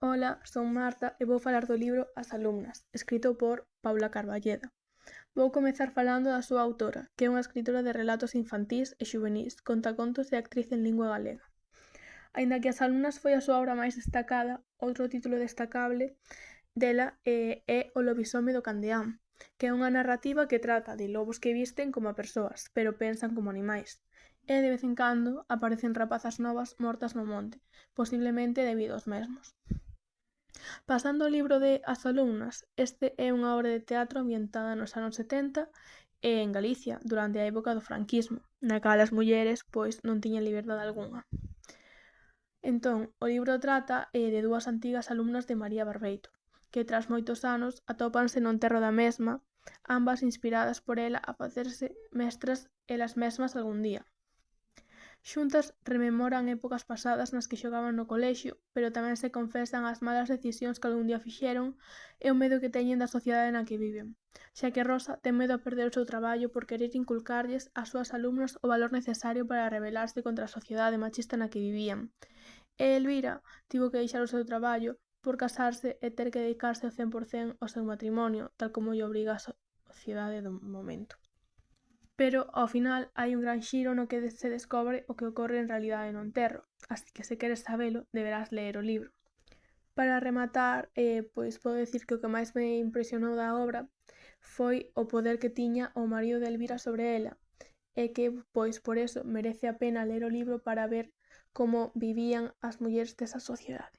Ola, son Marta e vou falar do libro As alumnas, escrito por Paula Carballeda. Vou comezar falando da súa autora, que é unha escritora de relatos infantís e xuvenís, contacontos e actriz en lingua galega. Aínda que As alumnas foi a súa obra máis destacada, outro título destacable dela é O lobisome do Candeán, que é unha narrativa que trata de lobos que visten como persoas, pero pensan como animais. E de vez en cando aparecen rapazas novas mortas no monte, posiblemente debido aos mesmos. Pasando ao libro de As alumnas, este é unha obra de teatro ambientada nos anos 70 e en Galicia, durante a época do franquismo, na cal as mulleres, non tiñan liberdade algunha. Entón, o libro trata de dúas antigas alumnas de María Barbeito, que tras moitos anos atópanse no enterro da mesma, ambas inspiradas por ela a facerse mestras elas mesmas algún día. Xuntas rememoran épocas pasadas nas que xogaban no colexio, pero tamén se confesan as malas decisións que algún día fixeron e o medo que teñen da sociedade na que viven, xa que Rosa ten medo a perder o seu traballo por querer inculcarlles ás súas alumnas o valor necesario para rebelarse contra a sociedade machista na que vivían. E Elvira tivo que deixar o seu traballo por casarse e ter que dedicarse ao 100% ao seu matrimonio, tal como lle obriga a sociedade do momento. Pero, ao final, hai un gran xiro no que se descobre o que ocorre en realidade no enterro, así que se queres sabelo, deberás ler o libro. Para rematar, podo dicir que o que máis me impresionou da obra foi o poder que tiña o marido de Elvira sobre ela, e que, por eso, merece a pena ler o libro para ver como vivían as mulleres desa sociedade.